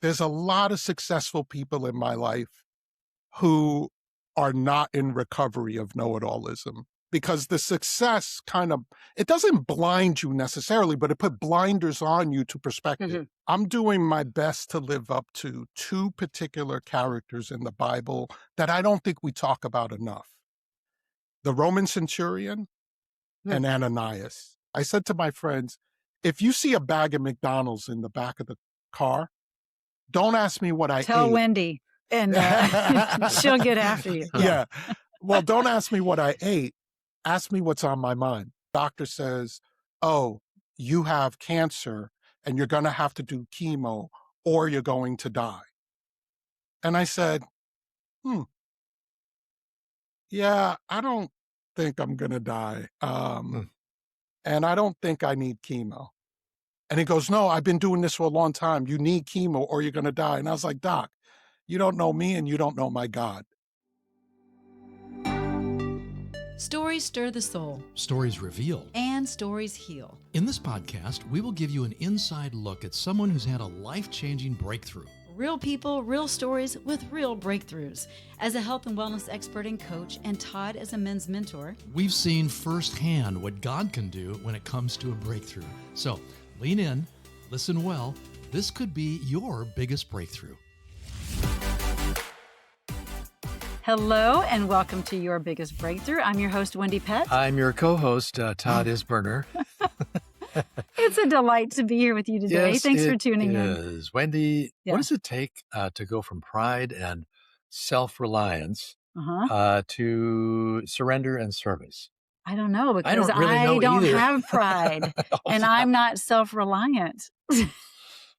there's a lot of successful people in my life who are not in recovery of know-it-allism, because the success it doesn't blind you necessarily, but it put blinders on you to perspective. I'm doing my best to live up to two particular characters in the Bible that I don't think we talk about enough: the Roman Centurion and Ananias. I said to my friends, if you see a bag of McDonald's in the back of the car, don't ask me what I Tell ate. Wendy, and she'll get after you. Yeah. Well, don't ask me what I ate. Ask me what's on my mind. Doctor says, oh, you have cancer and you're going to have to do chemo or you're going to die. And I said, yeah, I don't think I'm going to die. And I don't think I need chemo. And he goes, no, I've been doing this for a long time. You need chemo or you're going to die. And I was like, Doc, you don't know me and you don't know my God. Stories stir the soul. Stories reveal. And stories heal. In this podcast, we will give you an inside look at someone who's had a life-changing breakthrough. Real people, real stories with real breakthroughs. As a health and wellness expert and coach, and Todd as a men's mentor, we've seen firsthand what God can do when it comes to a breakthrough. So lean in, listen well. This could be your biggest breakthrough. Hello, and welcome to Your Biggest Breakthrough. I'm your host, Wendy Pett. I'm your co-host, Todd Isberner. It's a delight to be here with you today. Yes, Thanks for tuning in. in. Wendy, Yeah. What does it take to go from pride and self-reliance to surrender and service? I don't know, because I don't really know don't either. have pride, and I'm not self-reliant.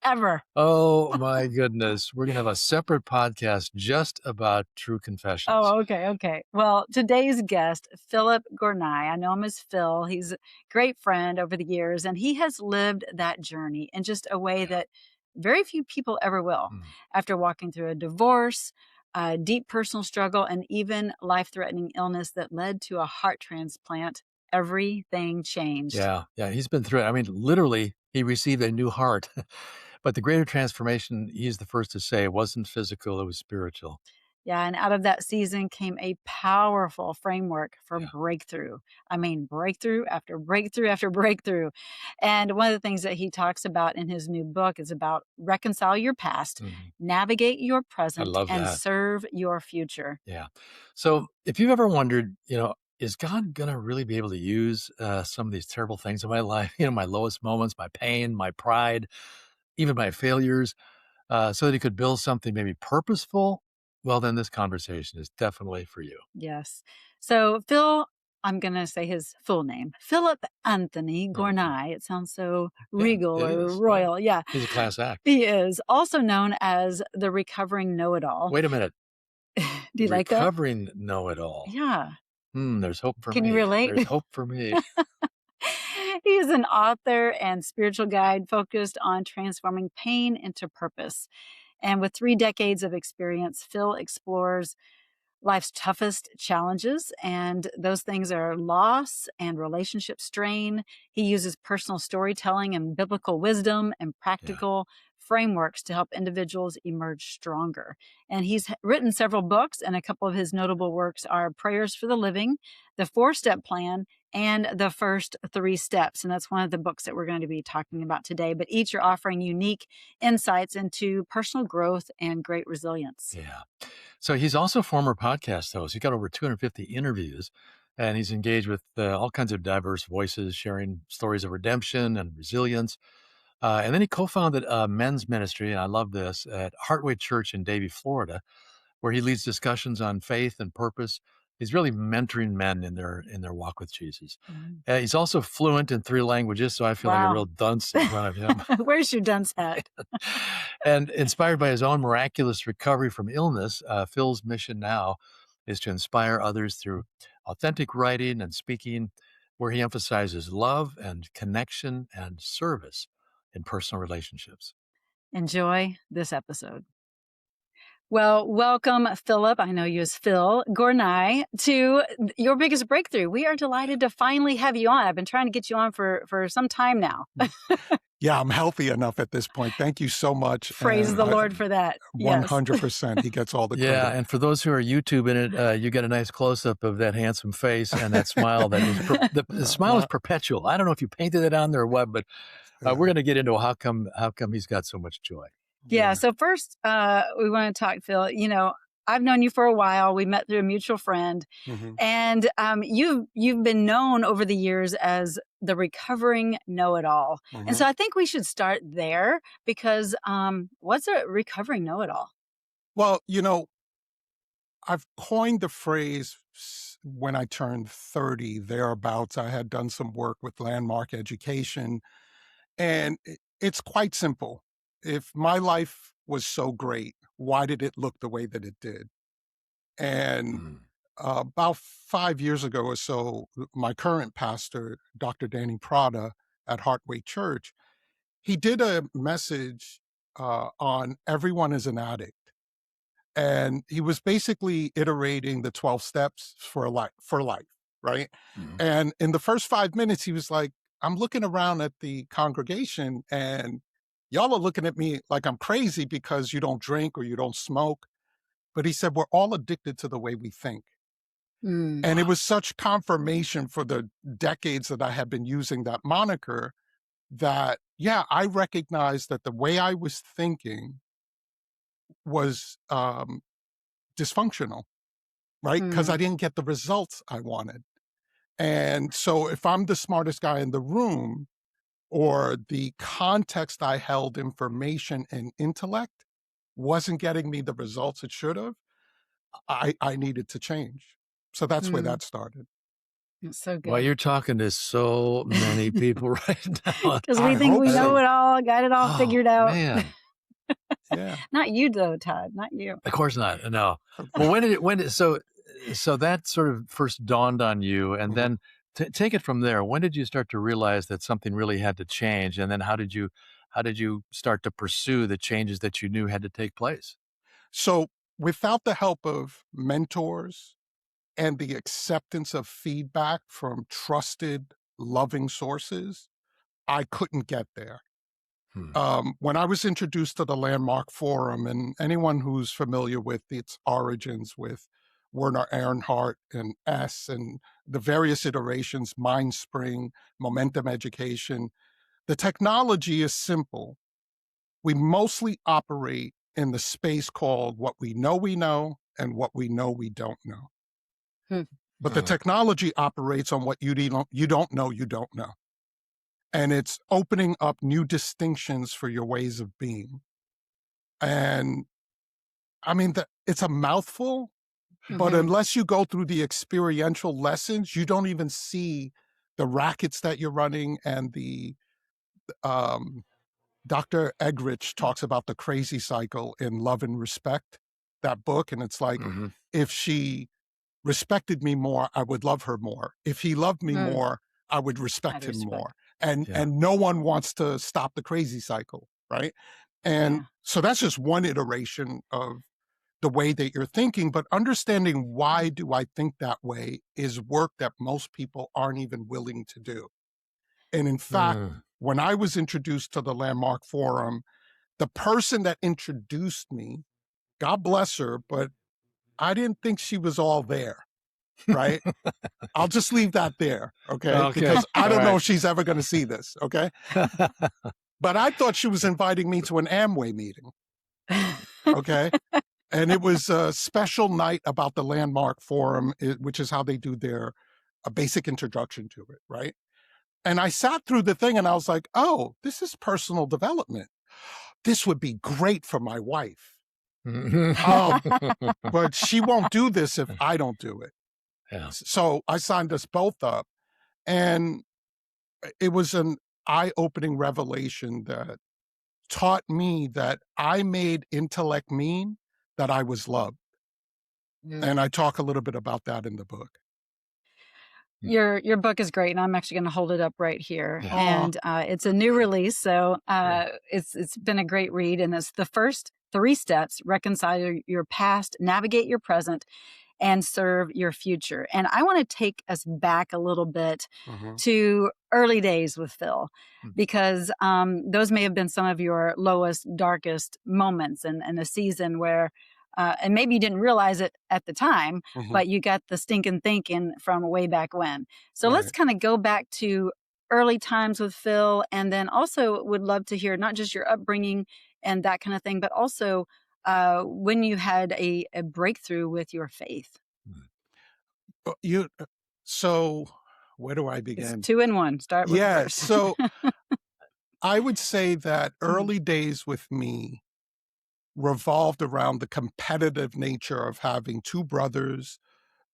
Ever. Oh, my goodness. We're going to have a separate podcast just about true confessions. Oh, okay. Well, today's guest, Phillip Gornail, I know him as Phil. He's a great friend over the years, and he has lived that journey in just a way that very few people ever will. After walking through a divorce, a deep personal struggle, and even life-threatening illness that led to a heart transplant, everything changed. Yeah, he's been through it. I mean, literally, he received a new heart. But the greater transformation, he's the first to say, it wasn't physical, it was spiritual. Yeah, and out of that season came a powerful framework for breakthrough. I mean, breakthrough after breakthrough after breakthrough. And one of the things that he talks about in his new book is about reconcile your past, navigate your present, and serve your future. Yeah. So if you've ever wondered, is God going to really be able to use some of these terrible things in my life, my lowest moments, my pain, my pride, even my failures, so that he could build something maybe purposeful? Well, then this conversation is definitely for you. Yes. So Phil, I'm going to say his full name, Phillip Anthony Gornail. It sounds so regal or royal. Yeah. He's a class act. He is also known as the recovering know-it-all. Wait a minute. Do you like that? Recovering know-it-all. Yeah. There's hope for me. Can you relate? There's hope for me. He is an author and spiritual guide focused on transforming pain into purpose. And with 3 decades of experience, Phil explores life's toughest challenges, and those things are loss and relationship strain. He uses personal storytelling and biblical wisdom and practical frameworks to help individuals emerge stronger. And he's written several books, and a couple of his notable works are Prayers for the Living, The 4-Step Plan, and The First 3 Steps. And that's one of the books that we're going to be talking about today. But each are offering unique insights into personal growth and great resilience. Yeah. So he's also a former podcast host. He's got over 250 interviews, and he's engaged with all kinds of diverse voices, sharing stories of redemption and resilience. And then he co-founded a men's ministry, and I love this, at Heartway Church in Davie, Florida, where he leads discussions on faith and purpose. He's really mentoring men in their walk with Jesus. He's also fluent in 3 languages, so I feel like a real dunce in front of him. Where's your dunce hat? And inspired by his own miraculous recovery from illness, Phil's mission now is to inspire others through authentic writing and speaking, where he emphasizes love and connection and service in personal relationships. Enjoy this episode. Well, welcome, Phillip. I know you as Phil Gornail, to Your Biggest Breakthrough. We are delighted to finally have you on. I've been trying to get you on for some time now. Yeah, I'm healthy enough at this point. Thank you so much. Praise the Lord for that. Yes. 100%. He gets all the credit. Yeah, and for those who are YouTubing it, you get a nice close-up of that handsome face and that smile. That is the smile is perpetual. I don't know if you painted it on there or what, but we're going to get into how come he's got so much joy. Yeah. So first, we want to talk, Phil. You know, I've known you for a while. We met through a mutual friend, and you've been known over the years as the recovering know-it-all. And so I think we should start there because what's a recovering know-it-all? Well, you know, I've coined the phrase when I turned 30, thereabouts. I had done some work with Landmark Education, and it's quite simple. If my life was so great, why did it look the way that it did? And about 5 years ago or so, my current pastor, Dr. Danny Prada at Heartway Church, he did a message on everyone is an addict. And he was basically iterating the 12 steps for life, right? And in the first 5 minutes, he was like, I'm looking around at the congregation and y'all are looking at me like I'm crazy because you don't drink or you don't smoke. But he said, we're all addicted to the way we think. And it was such confirmation for the decades that I had been using that moniker that, yeah, I recognized that the way I was thinking was dysfunctional, right? Because I didn't get the results I wanted. And so if I'm the smartest guy in the room, or the context I held information and intellect wasn't getting me the results it should have, I needed to change. So that's where that started. It's so good. Well, you're talking to so many people right now. Because we think we know it all, got it all figured out. Man. Yeah. Not you though, Todd, not you. Of course not. No. Well, so that sort of first dawned on you, and then take it from there. When did you start to realize that something really had to change? And then how did you start to pursue the changes that you knew had to take place? So without the help of mentors and the acceptance of feedback from trusted, loving sources, I couldn't get there. When I was introduced to the Landmark Forum, and anyone who's familiar with its origins with Werner Ehrenhardt and and the various iterations, MindSpring, Momentum Education, the technology is simple. We mostly operate in the space called what we know and what we know we don't know. But the technology operates on what you don't know. And it's opening up new distinctions for your ways of being. And I mean, it's a mouthful, but unless you go through the experiential lessons, you don't even see the rackets that you're running. And the Dr. Egrich talks about the crazy cycle in Love and Respect, that book. And it's like, if she respected me more, I would love her more. If he loved me more, I would respect him more. And no one wants to stop the crazy cycle, right? And so that's just one iteration of the way that you're thinking, but understanding why do I think that way is work that most people aren't even willing to do. And in fact, when I was introduced to the Landmark Forum, the person that introduced me, God bless her, but I didn't think she was all there. Right? I'll just leave that there, okay? Because I don't know if she's ever going to see this, okay? But I thought she was inviting me to an Amway meeting, okay? And it was a special night about the Landmark Forum, which is how they do their basic introduction to it, right? And I sat through the thing and I was like, oh, this is personal development. This would be great for my wife. But she won't do this if I don't do it. Yeah. So I signed us both up, and it was an eye-opening revelation that taught me that I made intellect mean that I was loved. And I talk a little bit about that in the book. Your book is great, and I'm actually going to hold it up right here. And it's a new release, so it's been a great read, and it's the first 3 steps: reconcile your past, navigate your present, and serve your future. And I want to take us back a little bit to early days with Phil, because those may have been some of your lowest, darkest moments, and a season where, and maybe you didn't realize it at the time, but you got the stinking thinking from way back when. So let's kind of go back to early times with Phil, and then also would love to hear not just your upbringing and that kind of thing, but also when you had a breakthrough with your faith. So where do I It's begin? 2 in 1. Start with the first. So I would say that early days with me revolved around the competitive nature of having 2 brothers,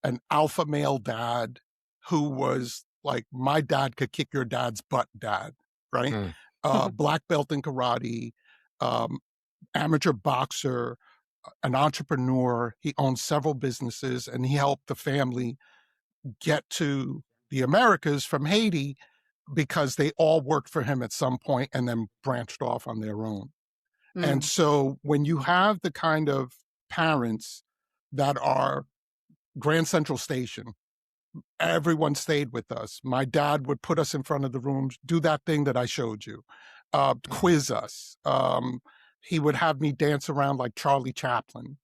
an alpha male dad who was like, my dad could kick your dad's butt dad, right? Black belt in karate, amateur boxer, an entrepreneur. He owned several businesses, and he helped the family get to the Americas from Haiti because they all worked for him at some point and then branched off on their own. And so when you have the kind of parents that are Grand Central Station, everyone stayed with us. My dad would put us in front of the rooms, do that thing that I showed you, quiz us. He would have me dance around like Charlie Chaplin.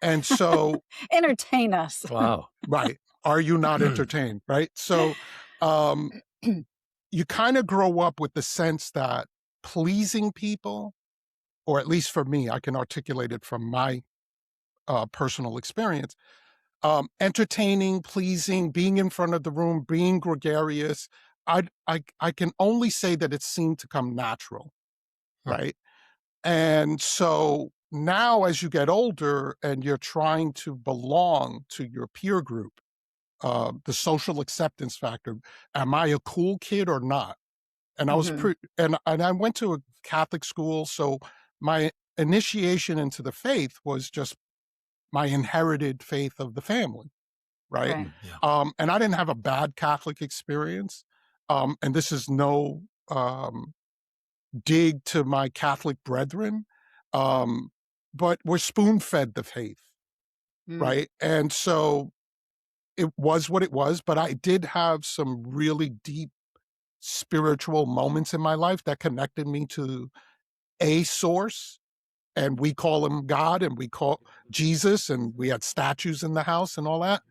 And so entertain us. Wow. Right. Are you not entertained? Right. So you kind of grow up with the sense that pleasing people, or at least for me, I can articulate it from my personal experience, entertaining, pleasing, being in front of the room, being gregarious. I can only say that it seemed to come natural. Right. And so now as you get older and you're trying to belong to your peer group, the social acceptance factor, am I a cool kid or not? And I was and I went to a Catholic school, so my initiation into the faith was just my inherited faith of the family, right? And I didn't have a bad Catholic experience, and this is no dig to my Catholic brethren, but we're spoon-fed the faith, right? And so it was what it was, but I did have some really deep spiritual moments in my life that connected me to a source, and we call him God, and we call Jesus, and we had statues in the house and all that.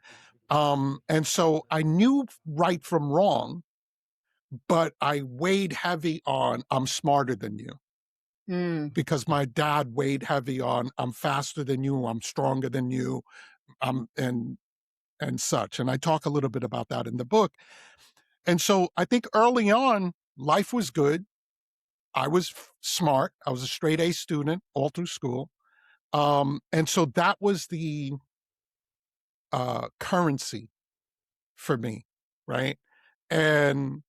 And so I knew right from wrong, but I weighed heavy on I'm smarter than you. Because my dad weighed heavy on I'm faster than you, I'm stronger than you, and such. And I talk a little bit about that in the book. And so I think early on, life was good. I was smart. I was a straight A student all through school. And so that was the currency for me, right? And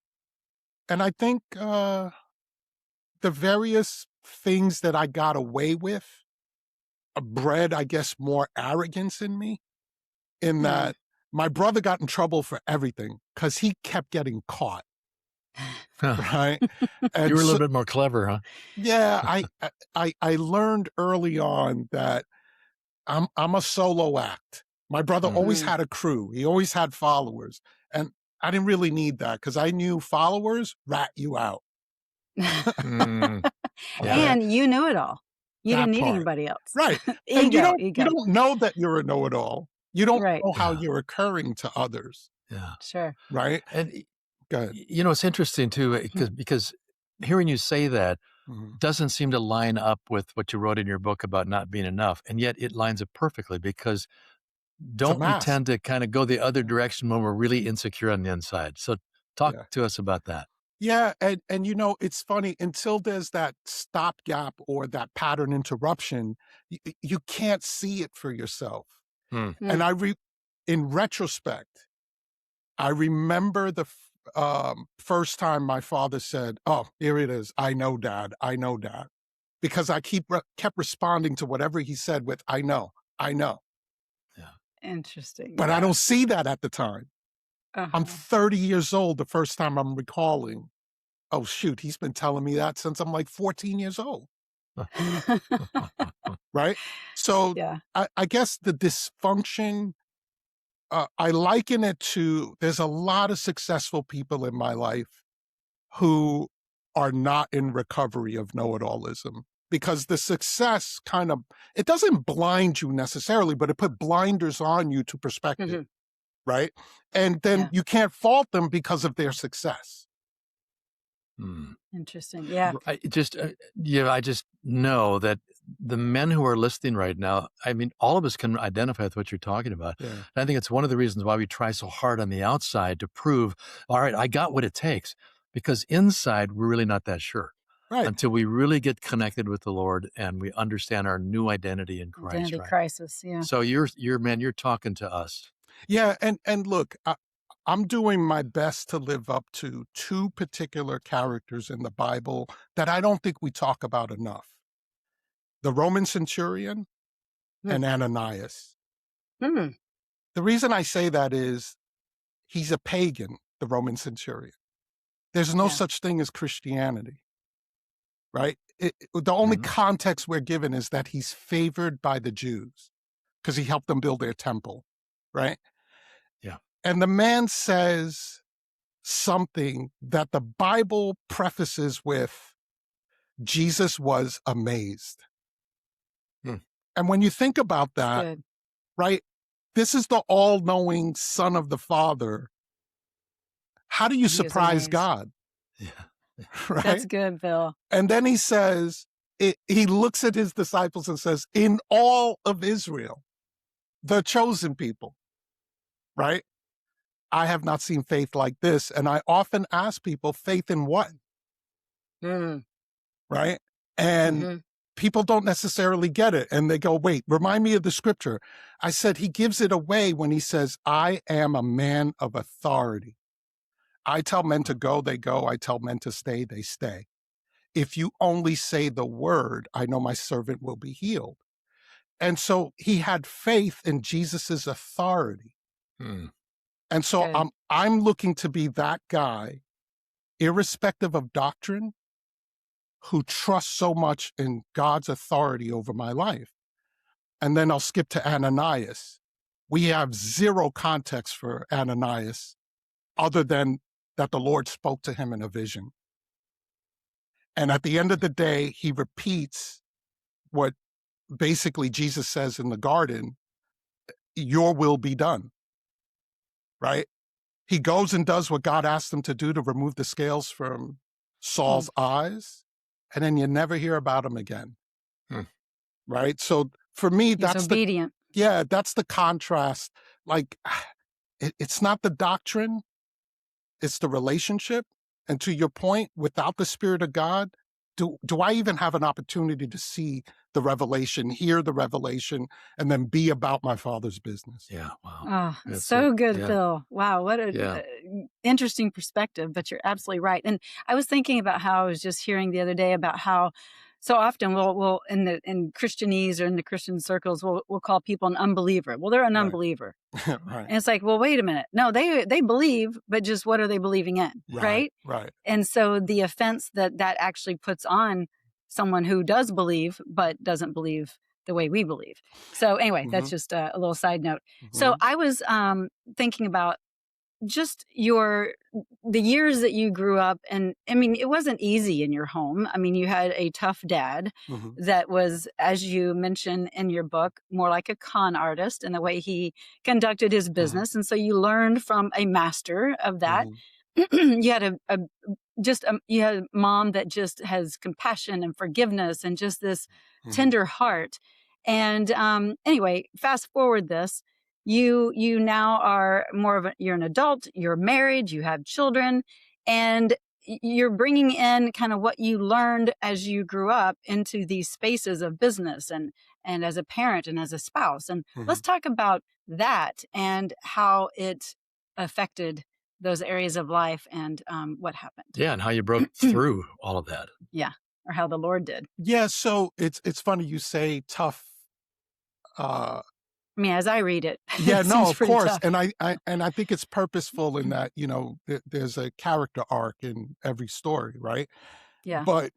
I think the various things that I got away with bred, I guess, more arrogance in me, in that my brother got in trouble for everything because he kept getting caught. Right. And you were a little bit more clever, huh? Yeah. I learned early on that I'm a solo act. My brother always had a crew. He always had followers. And I didn't really need that because I knew followers rat you out. And you knew it all. You didn't need anybody else. Right. And you don't know that you're a know-it-all. You don't know how you're occurring to others. Yeah. Sure. Right. And go ahead. You know, it's interesting too, because hearing you say that doesn't seem to line up with what you wrote in your book about not being enough. And yet it lines up perfectly, because don't we tend to kind of go the other direction when we're really insecure on the inside? So talk to us about that. Yeah. And you know, it's funny, until there's that stopgap or that pattern interruption, you can't see it for yourself. And in retrospect, I remember the first time my father said, "Oh, here it is. I know, Dad. I know, Dad," because I kept responding to whatever he said with, "I know, I know." Yeah. Interesting. But I don't see that at the time. I'm 30 years old the first time I'm recalling, oh, shoot, he's been telling me that since I'm like 14 years old. right? So Yeah. I guess the dysfunction, I liken it to, there's a lot of successful people in my life who are not in recovery of know-it-allism, because the success kind of, it doesn't blind you necessarily, but it put blinders on you to perspective, right? And then Yeah. you can't fault them because of their success. Interesting. Yeah. I just, I just know that the men who are listening right now, I mean, all of us can identify with what you're talking about. Yeah. And I think it's one of the reasons why we try so hard on the outside to prove, all right, I got what it takes, because inside we're really not that sure. Right. Until we really get connected with the Lord and we understand our new identity in Christ, Identity right? crisis. Yeah. So you're talking to us. Yeah, and look, I'm doing my best to live up to two particular characters in the Bible that I don't think we talk about enough: the Roman centurion and Ananias. Mm. The reason I say that is he's a pagan, the Roman centurion. There's no Yeah. such thing as Christianity, right? The only context we're given is that he's favored by the Jews because he helped them build their temple, right? Yeah. And the man says something that the Bible prefaces with, Jesus was amazed. And when you think about that, Good. right, this is the all-knowing Son of the Father. How do you He is surprise amazed. God? Yeah. Right? That's good, Bill. And then he says, he looks at his disciples and says, in all of Israel, the chosen people, right? I have not seen faith like this. And I often ask people, faith in what? Right? And people don't necessarily get it. And they go, wait, remind me of the scripture. I said, he gives it away when he says, I am a man of authority. I tell men to go, they go. I tell men to stay, they stay. If you only say the word, I know my servant will be healed. And so he had faith in Jesus's authority. And so Good. I'm looking to be that guy, irrespective of doctrine, who trusts so much in God's authority over my life. And then I'll skip to Ananias. We have zero context for Ananias other than that the Lord spoke to him in a vision. And at the end of the day, he repeats what basically Jesus says in the garden, your will be done, right? He goes and does what God asked him to do to remove the scales from Saul's eyes, and then you never hear about him again, right? So for me, He's that's obedient. that's the contrast. Like, it's not the doctrine, it's the relationship. And to your point, without the Spirit of God, do I even have an opportunity to see the revelation, hear the revelation, and then be about my Father's business? Yeah. Wow. Oh, That's so it. good, Yeah. Phil. Wow, what a interesting perspective, but you're absolutely right. And I was thinking about how I was just hearing the other day about how so often we'll in Christianese or in the Christian circles, we'll call people an unbeliever. Well, they're an Right. unbeliever. Right. And it's like, well, wait a minute. No, they believe, but just what are they believing in? Right. Right. And so the offense that actually puts on someone who does believe, but doesn't believe the way we believe. So anyway, that's just a little side note. So I was thinking about just the years that you grew up, and I mean, it wasn't easy in your home. I mean, you had a tough dad that was, as you mentioned in your book, more like a con artist in the way he conducted his business. And so you learned from a master of that. You had you had a mom that just has compassion and forgiveness and just this tender heart. And anyway, fast forward this, you now are you're an adult, you're married, you have children, and you're bringing in kind of what you learned as you grew up into these spaces of business and as a parent and as a spouse. And let's talk about that and how it affected those areas of life and what happened. Yeah, and how you broke through all of that. Yeah, or how the Lord did. Yeah, so it's funny you say tough. I mean, as I read it, Yeah, it no, seems of pretty course, tough. and I think it's purposeful in that, you know, there's a character arc in every story, right? Yeah. But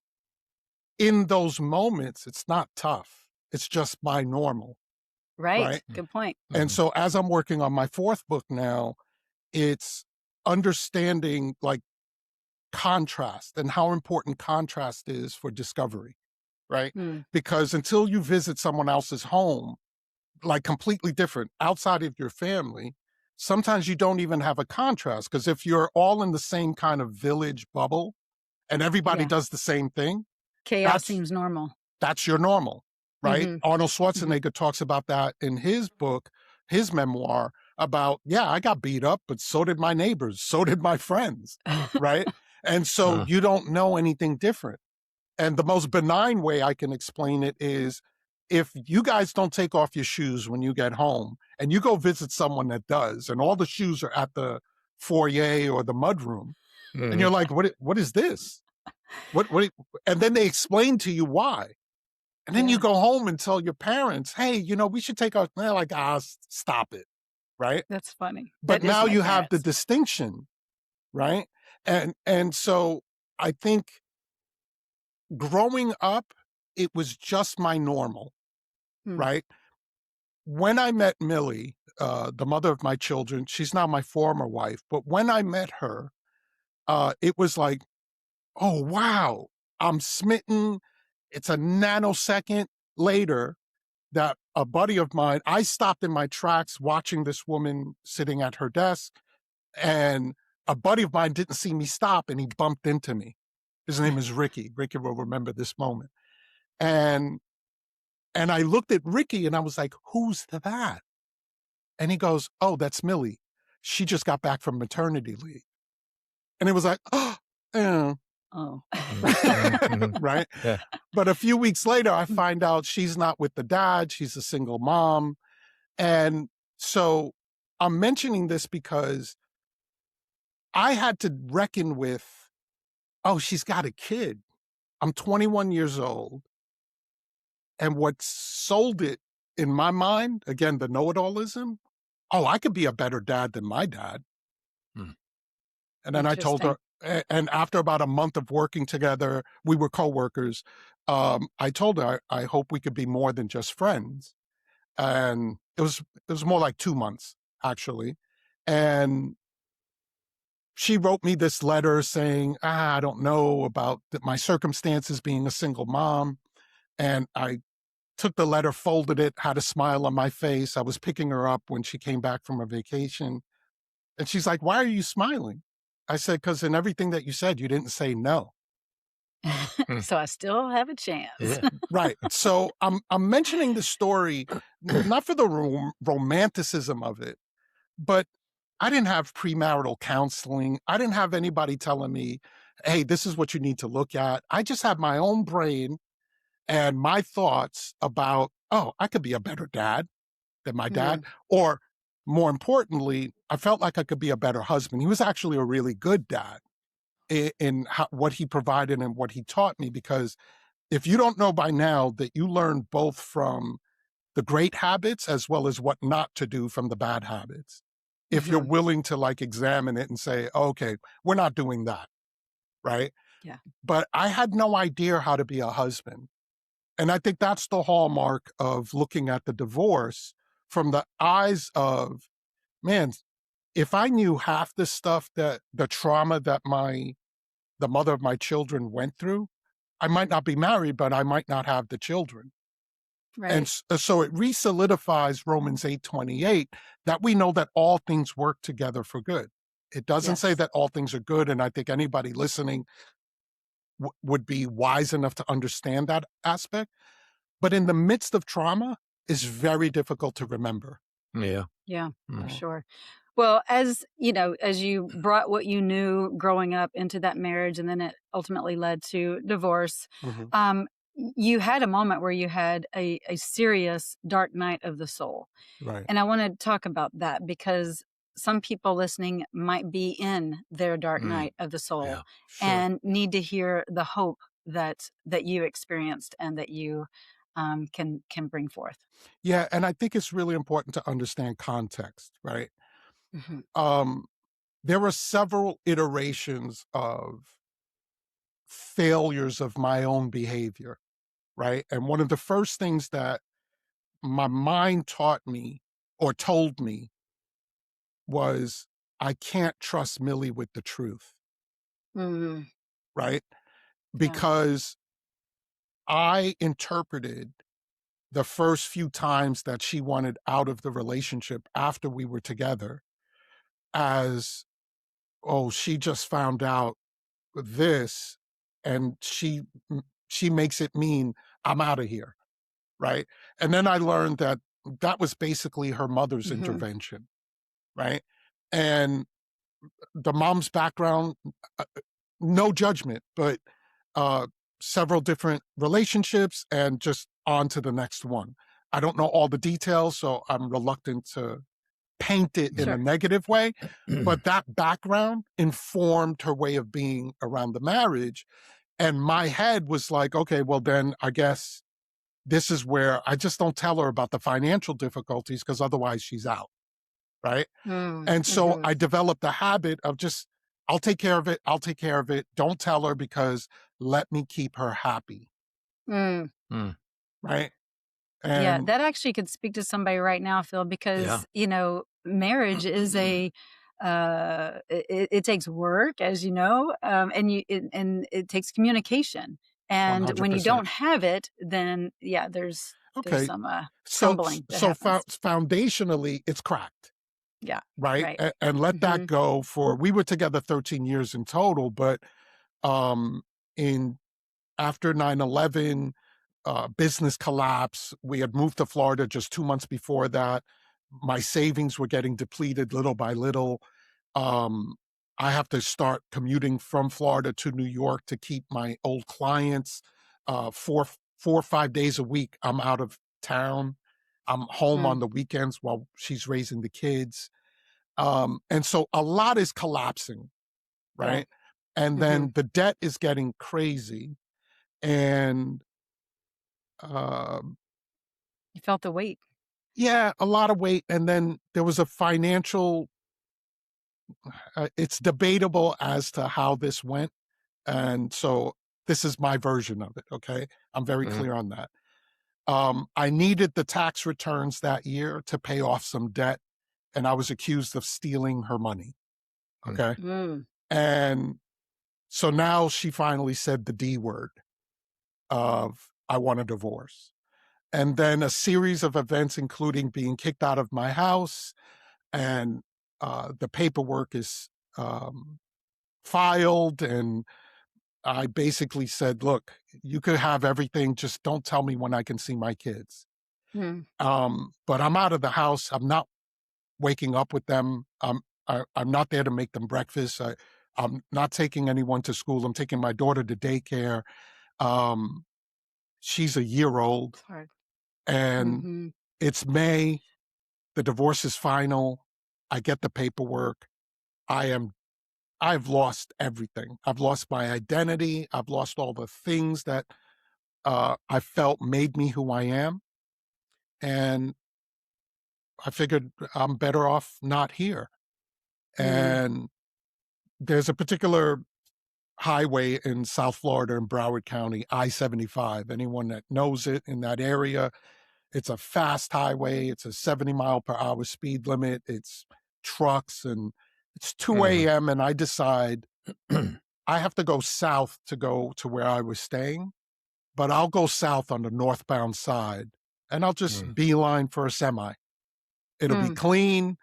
in those moments, it's not tough. It's just my normal, Right. right? Good point. And Mhm. so as I'm working on my fourth book now, it's understanding like contrast and how important contrast is for discovery, right? Mm. Because until you visit someone else's home, like completely different outside of your family, sometimes you don't even have a contrast. Because if you're all in the same kind of village bubble and everybody Yeah. does the same thing, Chaos that's seems normal. that's your normal, right? Mhm. Arnold Mhm. Schwarzenegger talks about that in his book, his memoir, about, yeah, I got beat up, but so did my neighbors, so did my friends, right? And so Uh, you don't know anything different. And the most benign way I can explain it is if you guys don't take off your shoes when you get home and you go visit someone that does, and all the shoes are at the foyer or the mudroom, and mhm. you're like, what is this? What, and then they explain to you why. And then you Yeah. go home and tell your parents, hey, we should take our, they're like, stop it, right? That's funny. But That is now my you have the parents. distinction, right? And so I think growing up, it was just my normal, Hmm. right? When I met Millie, the mother of my children, she's now my former wife, but when I met her, it was like, oh, wow, I'm smitten. It's a nanosecond later that a buddy of mine, I stopped in my tracks watching this woman sitting at her desk, and a buddy of mine didn't see me stop and he bumped into me. His name is Ricky. Ricky will remember this moment. And I looked at Ricky and I was like, who's that? And he goes, oh, that's Millie. She just got back from maternity leave. And it was like, oh, eh. Oh. Mhm. Right? Yeah. But a few weeks later, I find out she's not with the dad. She's a single mom. And so I'm mentioning this because I had to reckon with, oh, she's got a kid. I'm 21 years old. And what sold it in my mind, again, the know-it-allism, oh, I could be a better dad than my dad. Hmm. And then I told her, and after about a month of working together, we were coworkers. I told her, I hope we could be more than just friends. And it was more like 2 months, actually. And she wrote me this letter saying, I don't know about my circumstances being a single mom. And I took the letter, folded it, had a smile on my face. I was picking her up when she came back from a vacation. And she's like, why are you smiling? I said, because in everything that you said, you didn't say no. So I still have a chance. Yeah. Right. So I'm mentioning the story, not for the romanticism of it, but I didn't have premarital counseling. I didn't have anybody telling me, hey, this is what you need to look at. I just had my own brain and my thoughts about, oh, I could be a better dad than my dad. Or more importantly, I felt like I could be a better husband. He was actually a really good dad in what he provided and what he taught me. Because if you don't know by now that you learn both from the great habits as well as what not to do from the bad habits, if you're willing to like examine it and say, okay, we're not doing that, right? Yeah. But I had no idea how to be a husband. And I think that's the hallmark of looking at the divorce from the eyes of, man, if I knew half the stuff that the trauma that the mother of my children went through, I might not be married, but I might not have the children. And Right. so it re-solidifies Romans 8:28 that we know that all things work together for good. It doesn't say Yes. that all things are good. And I think anybody listening would be wise enough to understand that aspect. But in the midst of trauma, it's very difficult to remember. Yeah. Yeah, for Mm. sure. Well, as you know, as you brought what you knew growing up into that marriage, and then it ultimately led to divorce, Mhm. you had a moment where you had a serious dark night of the soul. Right. And I want to talk about that because some people listening might be in their dark Mm. night of the soul Yeah. Sure. and need to hear the hope that you experienced and that you can bring forth. Yeah. And I think it's really important to understand context, right? Mhm. There were several iterations of failures of my own behavior, right? And one of the first things that my mind taught me or told me was, I can't trust Millie with the truth, Mm, right? yeah. Because I interpreted the first few times that she wanted out of the relationship after we were together as, oh, she just found out this and she makes it mean I'm out of here, right? And then I learned that that was basically her mother's Hmm. intervention, right? And the mom's background, uh, no judgment, but uh, several different relationships and just on to the next one. I don't know all the details, so I'm reluctant to paint it in a Sure. negative way. But that background informed her way of being around the marriage. And my head was like, okay, well, then I guess this is where I just don't tell her about the financial difficulties because otherwise she's out. Right. Mm, And so hmm. I developed a habit of just, I'll take care of it. I'll take care of it. Don't tell her because let me keep her happy. Mm. Mm. Right. Yeah, And that actually could speak to somebody right now, Phil, Yeah. because, marriage is it takes work, as you know, and it takes communication. And when you 100%. don't have it, then yeah, there's Okay. some So, crumbling that happens. foundationally, it's cracked. Yeah, Right. right. And let that Hmm. go for, we were together 13 years in total, but um, in after 9/11, business collapse. We had moved to Florida just 2 months before that. My savings were getting depleted little by little. Um, I have to start commuting from Florida to New York to keep my old clients. 4 or 5 days a week, I'm out of town. I'm home Mm, on the weekends while she's raising the kids. And so a lot is collapsing, yeah. right? And Hmm. then the debt is getting crazy. And um, You felt the weight. yeah, a lot of weight. And then there was a financial, it's debatable as to how this went. And so this is my version of it. Okay. I'm very Mhm. clear on that. I needed the tax returns that year to pay off some debt. And I was accused of stealing her money. Mm. Okay. Mm, And so now she finally said the D word of, I want a divorce. And then a series of events, including being kicked out of my house, and the paperwork is filed. And I basically said, look, you could have everything, just don't tell me when I can see my kids. mm, But I'm out of the house. I'm not waking up with them. I'm not there to make them breakfast. I'm not taking anyone to school. I'm taking my daughter to daycare. Um, she's a year old, it's hard. and Hmm. it's May. The divorce is final. I get the paperwork. I've lost everything. I've lost my identity. I've lost all the things that I felt made me who I am. And I figured I'm better off not here. Mm, And there's a particular highway in South Florida in Broward County, I-75. Anyone that knows it in that area, it's a fast highway. It's a 70-mile-per-hour speed limit. It's trucks, and it's 2 Mhm. a.m. and I decide I have to go south to go to where I was staying, but I'll go south on the northbound side and I'll just Mm. beeline for a semi. It'll be mm, clean.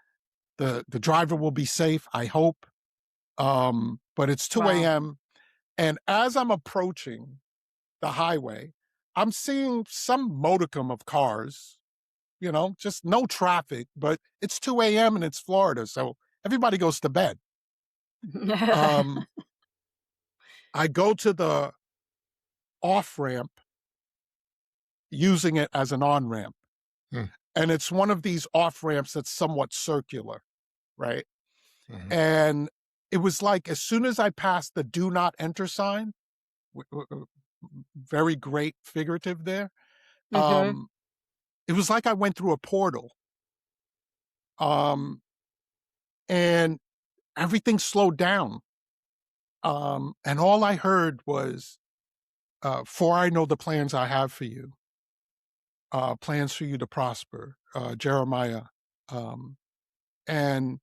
The driver will be safe, I hope. But it's 2 wow. a.m. And as I'm approaching the highway, I'm seeing some modicum of cars, just no traffic, but it's 2 a.m. and it's Florida. So everybody goes to bed. Um, I go to the off ramp using it as an on ramp. Mm. And it's one of these off ramps that's somewhat circular, right? Mhm. And it was like as soon as I passed the do not enter sign, very great figurative there. Hmm. Um, it was like I went through a portal. Um, and everything slowed down. And all I heard was, for I know the plans I have for you, plans for you to prosper, Jeremiah. Um, and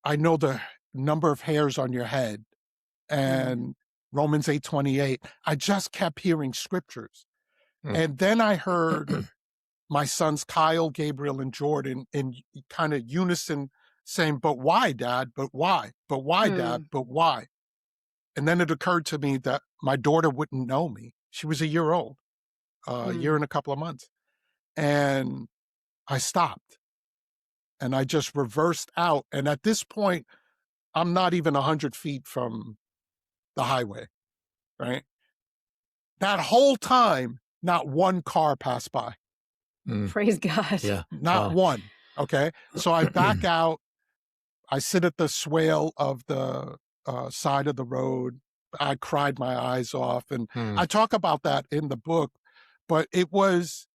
I know the number of hairs on your head, and Romans 8:28. I just kept hearing scriptures. And then I heard my sons, Kyle, Gabriel, and Jordan, in kind of unison saying, but why, Dad? But why? But why, Dad? But why? And then it occurred to me that my daughter wouldn't know me. She was a year old, a year and a couple of months. And I stopped and I just reversed out. And at this point, I'm not even 100 feet from the highway, right? That whole time, not one car passed by. Praise God. Yeah. Not one. Okay. So I back out. I sit at the swale of the side of the road. I cried my eyes off. And I talk about that in the book, but it was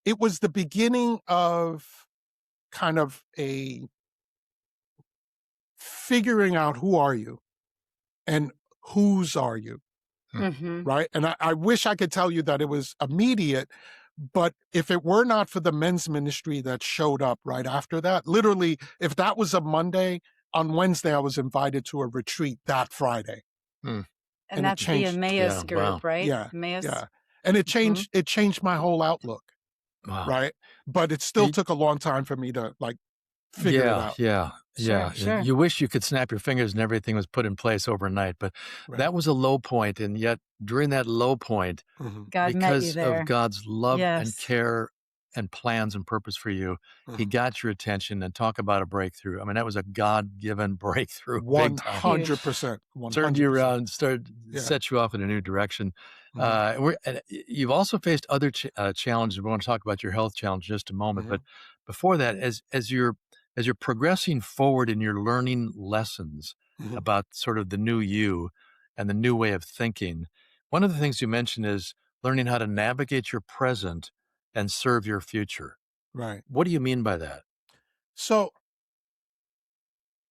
the beginning of kind of a figuring out who are you and whose are you, right? And I wish I could tell you that it was immediate, but if it were not for the men's ministry that showed up right after that, literally, if that was a Monday, on Wednesday, I was invited to a retreat that Friday. And it that's the changed. Emmaus group, wow. right? Yeah, Emmaus. yeah. And it changed my whole outlook, Wow. right? But it still took a long time for me to like figure it out. Yeah. Sure. You wish you could snap your fingers and everything was put in place overnight, but Right. that was a low point. And yet during that low point, God met you because there. of God's love and Yes. care and plans and purpose for you, he got your attention. And talk about a breakthrough. I mean, that was a God-given breakthrough. Big time. 100%. Turned you 100%. around, set you off in a new direction. And you've also faced other challenges. We want to talk about your health challenge in just a moment. But before that, as you're progressing forward in your learning lessons about sort of the new you and the new way of thinking, one of the things you mentioned is learning how to navigate your present and serve your future. Right. What do you mean by that? So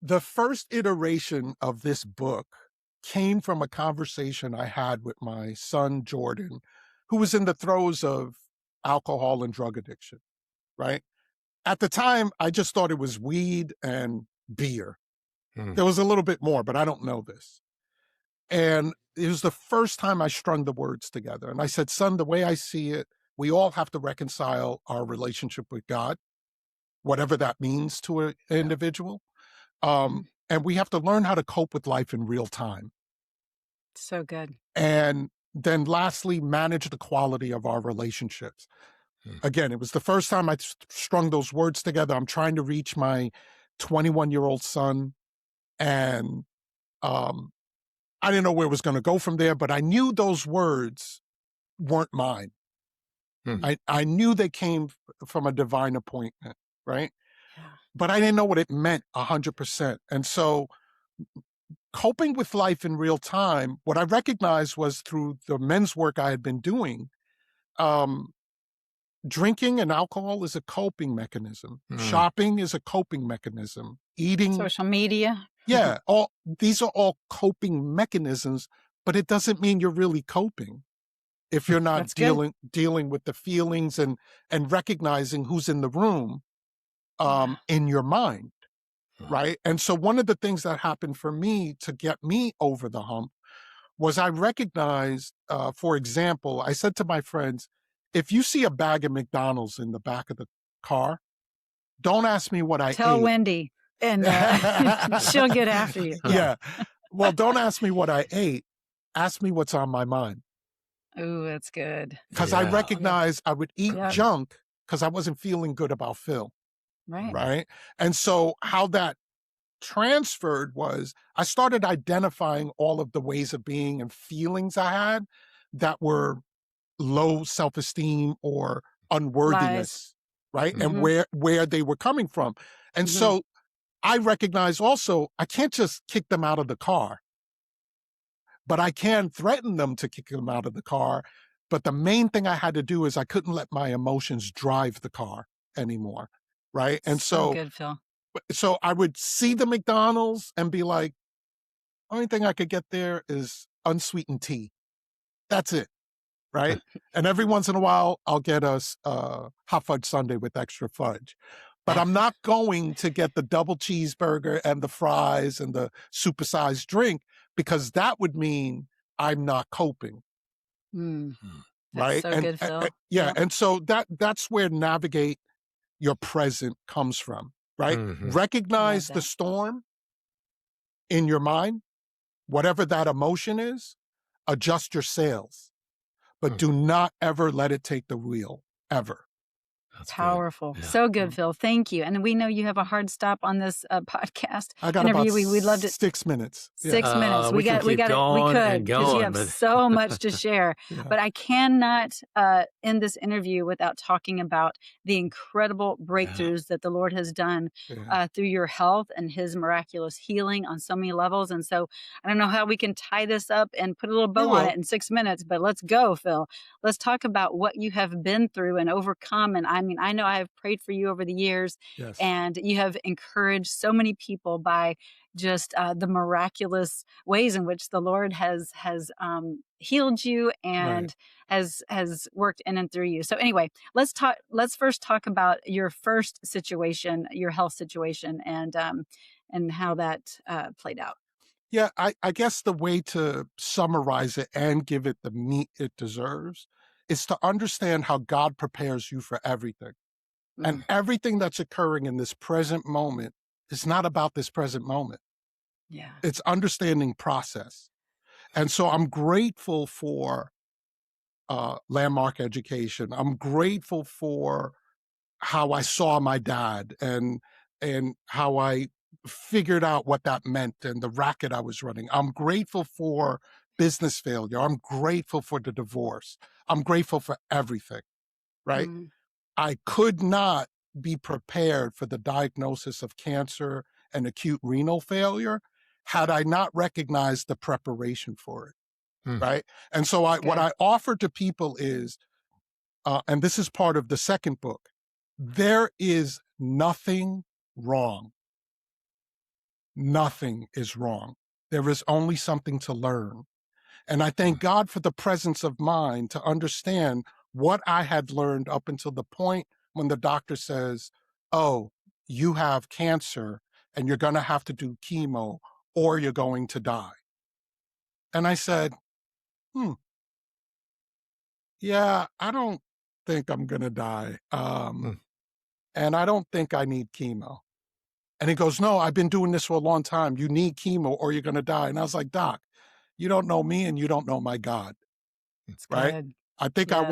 the first iteration of this book came from a conversation I had with my son, Jordan, who was in the throes of alcohol and drug addiction, right? At the time, I just thought it was weed and beer. There was a little bit more, but I don't know this. And it was the first time I strung the words together. And I said, son, the way I see it, we all have to reconcile our relationship with God, whatever that means to an individual. And we have to learn how to cope with life in real time. So good. And then lastly, manage the quality of our relationships. Again, it was the first time I strung those words together. I'm trying to reach my 21-year-old son. And I didn't know where it was going to go from there, but I knew those words weren't mine. I knew they came from a divine appointment, right? Yeah. But I didn't know what it meant 100%. And so coping with life in real time, what I recognized was through the men's work I had been doing, drinking and alcohol is a coping mechanism. Shopping is a coping mechanism. Eating. Social media. Yeah. These are all coping mechanisms, but it doesn't mean you're really coping if you're not dealing with the feelings and recognizing who's in the room in your mind. Right. And so one of the things that happened for me to get me over the hump was I recognized, for example, I said to my friends, if you see a bag of McDonald's in the back of the car, don't ask me what I ate. Tell Wendy and she'll get after you. Yeah. Well, don't ask me what I ate. Ask me what's on my mind. Ooh, that's good. Because I recognized I would eat junk because I wasn't feeling good about Phil. Right. And so how that transferred was I started identifying all of the ways of being and feelings I had that were low self-esteem or unworthiness, right? And where they were coming from. And so I recognized also I can't just kick them out of the car, but I can threaten them to kick them out of the car. But the main thing I had to do is I couldn't let my emotions drive the car anymore, right? And so good, Phil. So I would see the McDonald's and be like, Only thing I could get there is unsweetened tea. That's it, right? And every once in a while, I'll get a hot fudge sundae with extra fudge. But I'm not going to get the double cheeseburger and the fries and the supersized drink, because that would mean I'm not coping, Mm. That's right? so good, Phil. Yeah, Yep. and so that's where navigate your present comes from, right? Mhm. Recognize Love the that. storm in your mind, whatever that emotion is, adjust your sails, but do not ever let it take the wheel, ever. That's good. Powerful. Yeah. So good, Phil. Thank you. And we know you have a hard stop on this podcast I got interview. about We'd love to 6 minutes. Yeah. 6 minutes. We can keep got it. We going could, and because you going, have but so much to share. Yeah. But I cannot end this interview without talking about the incredible breakthroughs that the Lord has done Yeah. through your health and His miraculous healing on so many levels. And so I don't know how we can tie this up and put a little bow on will. it in 6 minutes, but let's go, Phil. Let's talk about what you have been through and overcome. And I mean, I know I have prayed for you over the years, Yes. and you have encouraged so many people by just the miraculous ways in which the Lord has healed you and has worked in and through you. So anyway, let's first talk about your first situation, your health situation, and how that played out. Yeah, I guess the way to summarize it and give it the meat it deserves is to understand how God prepares you for everything. And everything that's occurring in this present moment is not about this present moment. Yeah. It's understanding process. And so I'm grateful for landmark education. I'm grateful for how I saw my dad and how I figured out what that meant and the racket I was running. I'm grateful for business failure. I'm grateful for the divorce. I'm grateful for everything, right? Mm. I could not be prepared for the diagnosis of cancer and acute renal failure had I not recognized the preparation for it, right? And so what I offer to people is, and this is part of the second book, there is nothing wrong. Nothing is wrong. There is only something to learn. And I thank God for the presence of mind to understand what I had learned up until the point when the doctor says, oh, you have cancer and you're going to have to do chemo or you're going to die. And I said, yeah, I don't think I'm going to die. And I don't think I need chemo. And he goes, no, I've been doing this for a long time. You need chemo or you're going to die. And I was like, Doc, you don't know me and you don't know my God. It's right? good. I think Yes.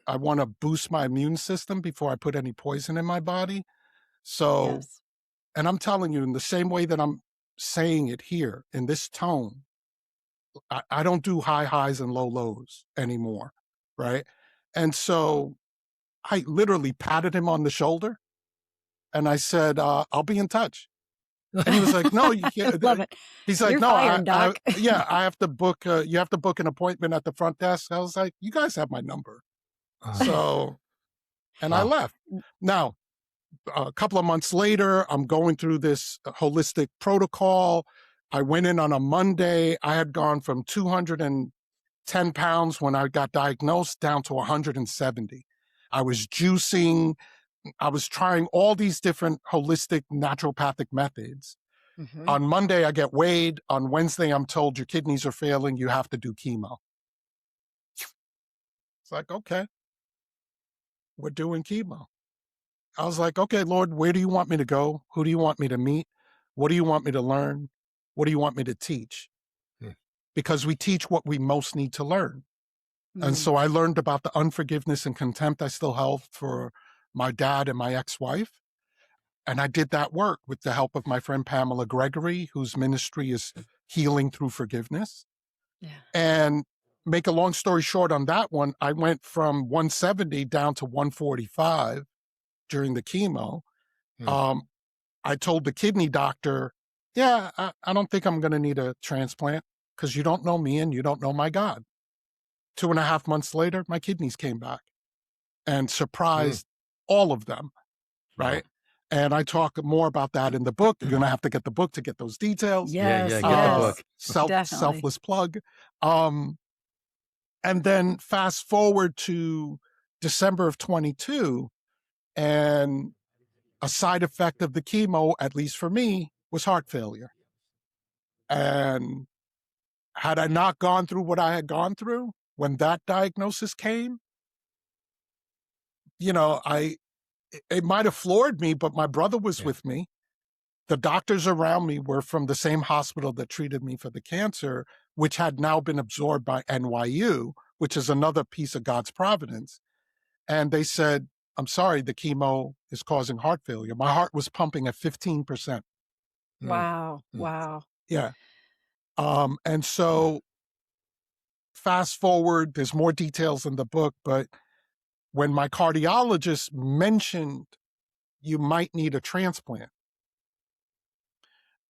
I want to boost my immune system before I put any poison in my body. So, Yes. and I'm telling you, in the same way that I'm saying it here in this tone, I don't do high highs and low lows anymore, right? And so I literally patted him on the shoulder and I said, I'll be in touch. And he was like, no, you can't. Love it. He's like, You're no, fired, Doc. I have to book, you have to book an appointment at the front desk. I was like, you guys have my number. So, and I left. Now, a couple of months later, I'm going through this holistic protocol. I went in on a Monday. I had gone from 210 pounds when I got diagnosed down to 170. I was juicing. I was trying all these different holistic naturopathic methods. On Monday, I get weighed. On Wednesday, I'm told your kidneys are failing. You have to do chemo. It's like, okay, we're doing chemo. I was like, okay, Lord, where do you want me to go? Who do you want me to meet? What do you want me to learn? What do you want me to teach? Because we teach what we most need to learn. And so I learned about the unforgiveness and contempt I still held for my dad and my ex-wife. And I did that work with the help of my friend Pamela Gregory, whose ministry is healing through forgiveness. Yeah. And make a long story short on that one, I went from 170 down to 145 during the chemo. I told the kidney doctor, yeah, I don't think I'm going to need a transplant because you don't know me and you don't know my God. 2.5 months later, my kidneys came back and surprised all of them, right? And I talk more about that in the book. You're going to have to get the book to get those details. Yes, get the book. definitely. Selfless plug. And then fast forward to December of 22, and a side effect of the chemo, at least for me, was heart failure. And had I not gone through what I had gone through when that diagnosis came, it might have floored me, but my brother was with me. The doctors around me were from the same hospital that treated me for the cancer, which had now been absorbed by NYU, which is another piece of God's providence. And they said, I'm sorry, the chemo is causing heart failure. My heart was pumping at 15%. Wow. Wow. Yeah. And so fast forward, there's more details in the book, but when my cardiologist mentioned you might need a transplant,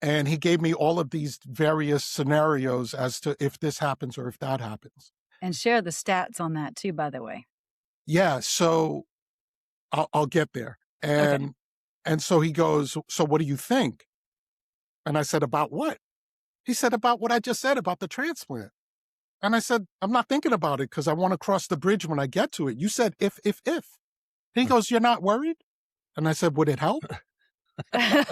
and he gave me all of these various scenarios as to if this happens or if that happens. And share the stats on that too, by the way. Yeah, so I'll get there. And so he goes, so what do you think? And I said, about what? He said, about what I just said about the transplant. And I said, I'm not thinking about it because I want to cross the bridge when I get to it. You said if. And he goes, you're not worried? And I said, would it help? And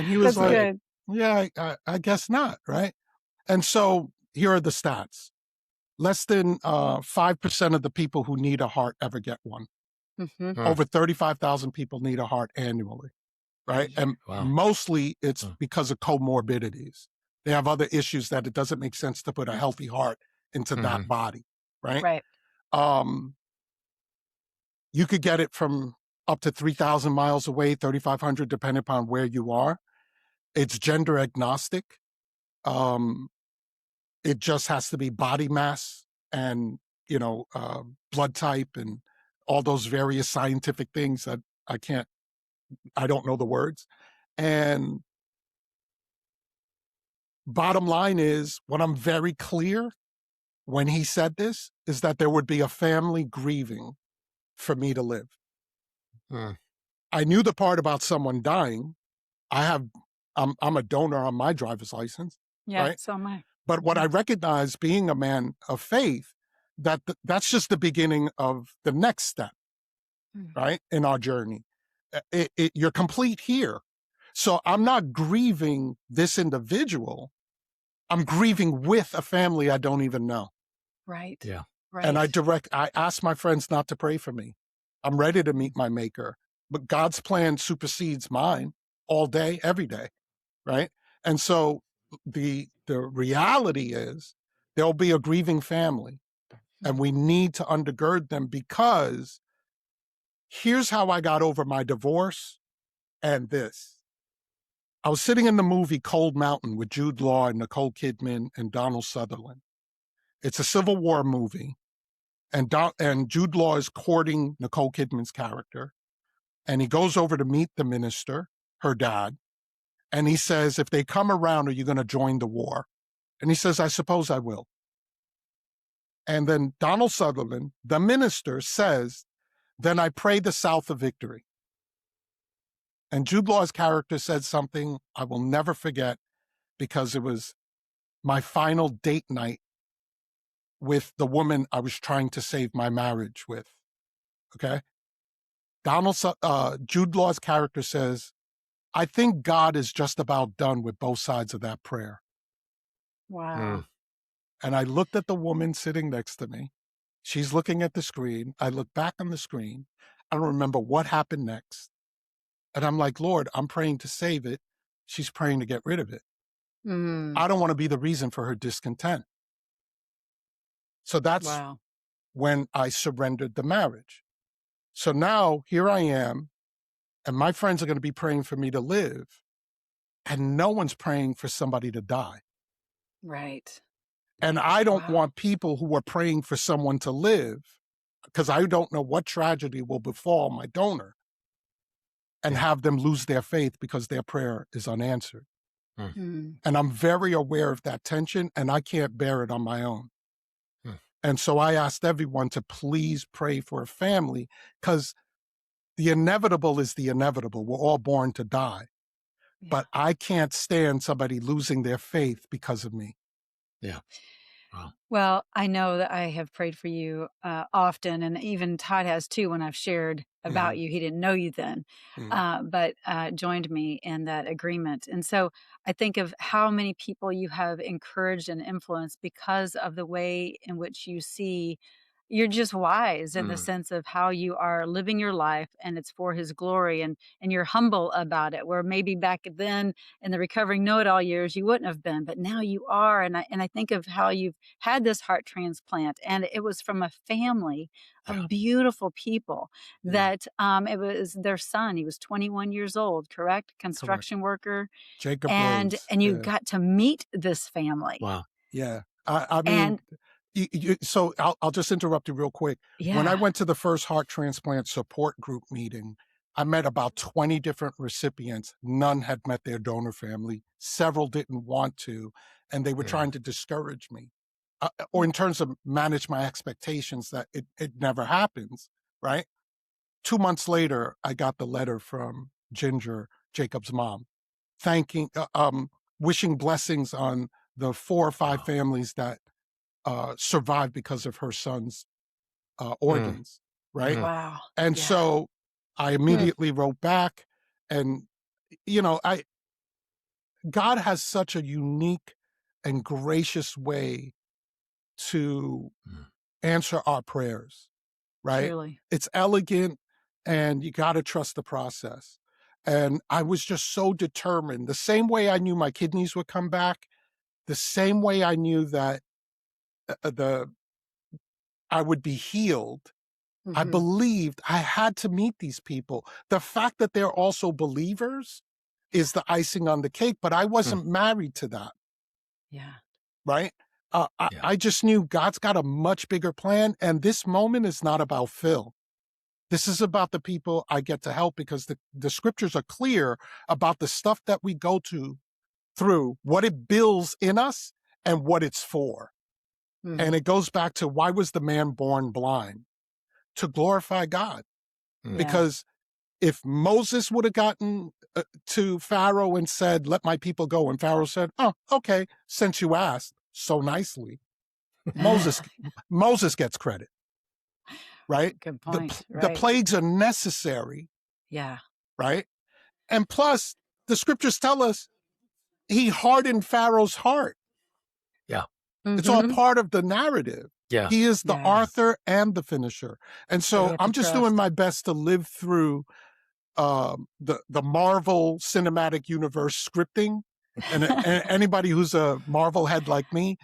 he was That's like, good. yeah, I guess not, right? And so here are the stats. Less than 5% of the people who need a heart ever get one. Mm-hmm. Over 35,000 people need a heart annually, right? And mostly it's because of comorbidities. They have other issues that it doesn't make sense to put a healthy heart into that body, right? Right. You could get it from up to 3,000 miles away, 3,500, depending upon where you are. It's gender agnostic. It just has to be body mass and, blood type and all those various scientific things that I don't know the words. And bottom line is, what I'm very clear when he said this is that there would be a family grieving for me to live. I knew the part about someone dying. I'm a donor on my driver's license. Yeah, right? so am I. But what I recognize, being a man of faith, that's just the beginning of the next step, right, in our journey. You're complete here. So I'm not grieving this individual. I'm grieving with a family I don't even know. Right. Yeah. Right. And I ask my friends not to pray for me. I'm ready to meet my maker, but God's plan supersedes mine all day, every day, right? And so the reality is there'll be a grieving family, and we need to undergird them, because here's how I got over my divorce and this. I was sitting in the movie Cold Mountain with Jude Law and Nicole Kidman and Donald Sutherland. It's a Civil War movie, and Jude Law is courting Nicole Kidman's character, and he goes over to meet the minister, her dad, and he says, if they come around, are you going to join the war? And he says, I suppose I will. And then Donald Sutherland, the minister, says, then I pray the South a victory. And Jude Law's character said something I will never forget, because it was my final date night with the woman I was trying to save my marriage with. Okay? Jude Law's character says, I think God is just about done with both sides of that prayer. Wow. And I looked at the woman sitting next to me. She's looking at the screen. I look back on the screen. I don't remember what happened next. And I'm like, Lord, I'm praying to save it. She's praying to get rid of it. I don't want to be the reason for her discontent. So that's when I surrendered the marriage. So now here I am, and my friends are going to be praying for me to live, and no one's praying for somebody to die. Right. And I don't want people who are praying for someone to live, because I don't know what tragedy will befall my donor, and have them lose their faith because their prayer is unanswered. And I'm very aware of that tension, and I can't bear it on my own. And so I asked everyone to please pray for a family, because the inevitable is the inevitable. We're all born to die. Yeah. But I can't stand somebody losing their faith because of me. Yeah. Wow. Well, I know that I have prayed for you often, and even Todd has too when I've shared about Mhm. you. He didn't know you then, but joined me in that agreement. And so I think of how many people you have encouraged and influenced because of the way in which you see. You're just wise in the Mm. sense of how you are living your life, and it's for His glory, and you're humble about it. Where maybe back then in the recovering know-it-all years you wouldn't have been, but now you are. And I think of how you've had this heart transplant, and it was from a family Yeah. of beautiful people Yeah. that it was their son. He was 21 years old, correct? Construction worker. Jacob And Rhodes. and you Yeah. got to meet this family. Wow. Yeah. I mean, And so I'll just interrupt you real quick. When I yeah. went to the first heart transplant support group meeting, I met about 20 different recipients. None had met their donor family. Several didn't want to, and they were Yeah. trying to discourage me. Or in terms of manage my expectations that it never happens, right? 2 months later, I got the letter from Ginger, Jacob's mom, thanking, wishing blessings on the 4 or 5 Wow. families that survived because of her son's Mm. organs, right? Mm. Wow. And Yeah. so I immediately wrote back, and God has such a unique and gracious way to Mm. answer our prayers, right? Truly. It's elegant, and you got to trust the process. And I was just so determined. The same way I knew my kidneys would come back, the same way I knew that I would be healed. I Mhm. believed I had to meet these people. The fact that they're also believers is the icing on the cake, but I wasn't married to that, Yeah. right? Yeah. I just knew God's got a much bigger plan, and this moment is not about Phil. This is about the people I get to help, because the scriptures are clear about the stuff that we go through, what it builds in us and what it's for. Mhm. And it goes back to, why was the man born blind? To glorify God. Mm. Because if Moses would have gotten to Pharaoh and said, let my people go, and Pharaoh said, oh, okay, since you asked so nicely, Moses gets credit, right? Good point. The Right. plagues are necessary, Yeah. right? And plus, the scriptures tell us he hardened Pharaoh's heart. Yeah. It's all Mhm. part of the narrative. Yeah. He is the Yes. author and the finisher. And So we so have to I'm just doing trust. my best to live through the Marvel Cinematic Universe scripting. And anybody who's a Marvel head like me,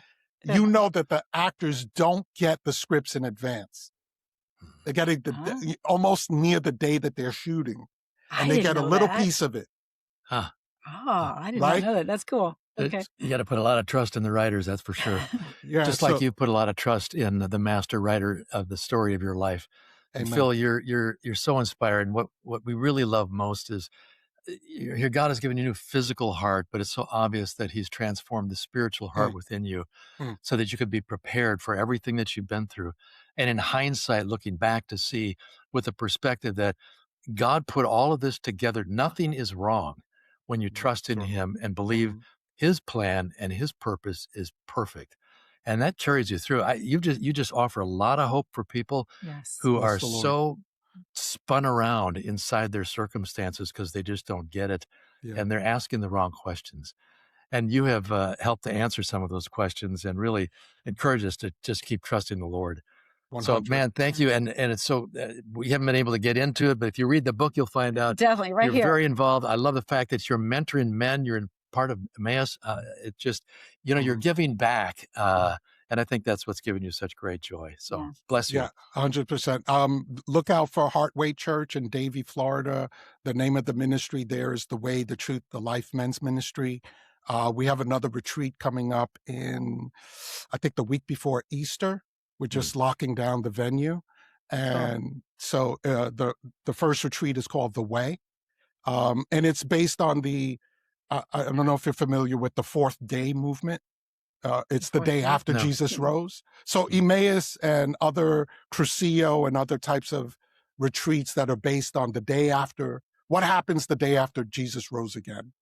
you know that the actors don't get the scripts in advance. They get it Oh. almost near the day that they're shooting, I and they didn't get a know little that. piece of it, Huh. Oh, I did not right? know that. That's cool. Okay. You got to put a lot of trust in the writers, that's for sure. Yeah. Just like you put a lot of trust in the master writer of the story of your life. And Amen. Phil, you're so inspired. And what we really love most is here God has given you a new physical heart, but it's so obvious that He's transformed the spiritual heart within you so that you could be prepared for everything that you've been through. And in hindsight, looking back to see with the perspective that God put all of this together, nothing is wrong when you trust in Him and believe His plan and His purpose is perfect. And that carries you through. You just offer a lot of hope for people Yes. who Bless are the Lord. so spun around inside their circumstances because they just don't get it, Yeah. and they're asking the wrong questions. And you have helped to answer some of those questions and really encourage us to just keep trusting the Lord. So, 100. man, thank you. And it's so we haven't been able to get into it, but if you read the book, you'll find out Definitely. Right you're here. very involved. I love the fact that you're mentoring men. You're in part of Emmaus. It just, you're giving back. And I think that's what's given you such great joy. So Yeah. bless you. Yeah, 100%. Look out for Heartway Church in Davie, Florida. The name of the ministry there is The Way, the Truth, the Life Men's Ministry. We have another retreat coming up in, I think, the week before Easter. We're just locking down the venue. And so the first retreat is called The Way. And it's based on I don't know if you're familiar with the Fourth Day movement. It's the day after No. Jesus rose. So Emmaus and other Crucio and other types of retreats that are based on the day after, what happens the day after Jesus rose again.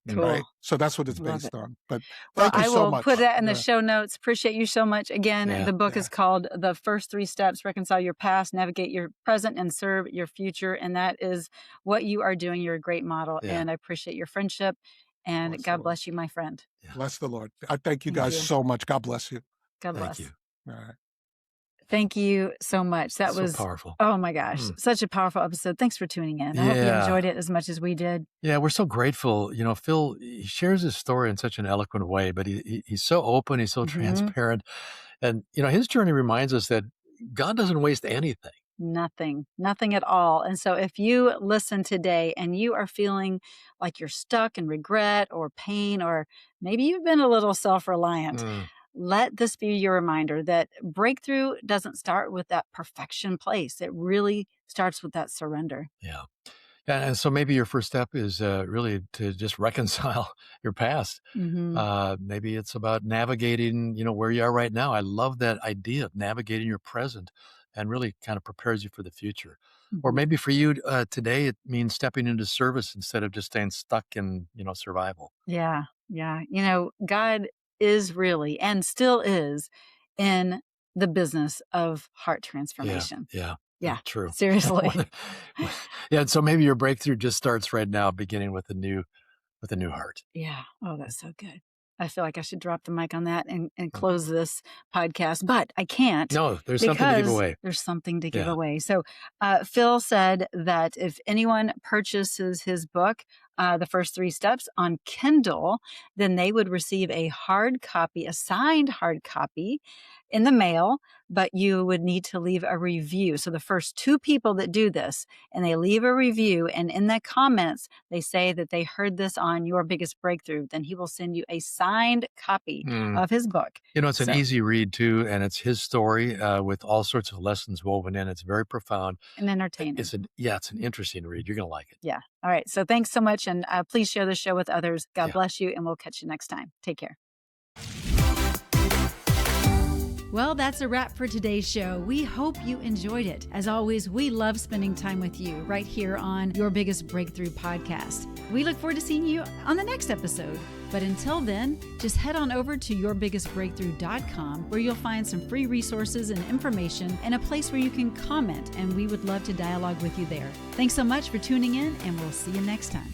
Cool. Right? So that's what it's Love based it. on. But Well, thank you I so will much. put that in the Yeah. show notes. Appreciate you so much. Again, Yeah. the book is called The First 3 Steps, Reconcile Your Past, Navigate Your Present, and Serve Your Future. And that is what you are doing. You're a great model. Yeah. And I appreciate your friendship. And Bless the God Lord. bless you, my friend. Yeah. Bless the Lord. I thank you Thank guys you. so much. God bless you. God Thank bless. you. All right. Thank you so much. That So was powerful. Oh my gosh, such a powerful episode. Thanks for tuning in. I hope you Yeah. enjoyed it as much as we did. Yeah, we're so grateful. You know, Phil, he shares his story in such an eloquent way, but he's so open, he's so Mhm. transparent. And, you know, his journey reminds us that God doesn't waste anything. Nothing at all. And so if you listen today and you are feeling like you're stuck in regret or pain, or maybe you've been a little self-reliant, Mm, let this be your reminder that breakthrough doesn't start with that perfection place. It really starts with that surrender. yeah. And so maybe your first step is really to just reconcile your past. Mhm. Maybe it's about navigating, you know, where you are right now. I love that idea of navigating your present and really kind of prepares you for the future. Or Mhm. maybe for you today, it means stepping into service instead of just staying stuck in, you know, survival. Yeah. Yeah. God is really and still is in the business of heart Yeah, transformation. yeah, Yeah. true. Seriously. Yeah, and so maybe your breakthrough just starts right now, beginning with a new heart. Yeah. Oh, that's so good. I feel like I should drop the mic on that and Mm. close this podcast, but I can't No, there's something to give because away. there's something to give Yeah. away. So, Phil said that if anyone purchases his book, The First 3 Steps on Kindle, then they would receive a hard copy, a signed hard copy in the mail, but you would need to leave a review. So the first 2 people that do this and they leave a review and in the comments, they say that they heard this on Your Biggest Breakthrough, then he will send you a signed copy Mm. of his book. You know, it's an So- easy read too, and it's his story with all sorts of lessons woven in. It's very profound. And entertaining. It's an interesting read. You're gonna like it. Yeah. All right. So thanks so much. And please share the show with others. God Yeah. bless you. And we'll catch you next time. Take care. Well, that's a wrap for today's show. We hope you enjoyed it. As always, we love spending time with you right here on Your Biggest Breakthrough podcast. We look forward to seeing you on the next episode. But until then, just head on over to yourbiggestbreakthrough.com where you'll find some free resources and information and a place where you can comment, and we would love to dialogue with you there. Thanks so much for tuning in, and we'll see you next time.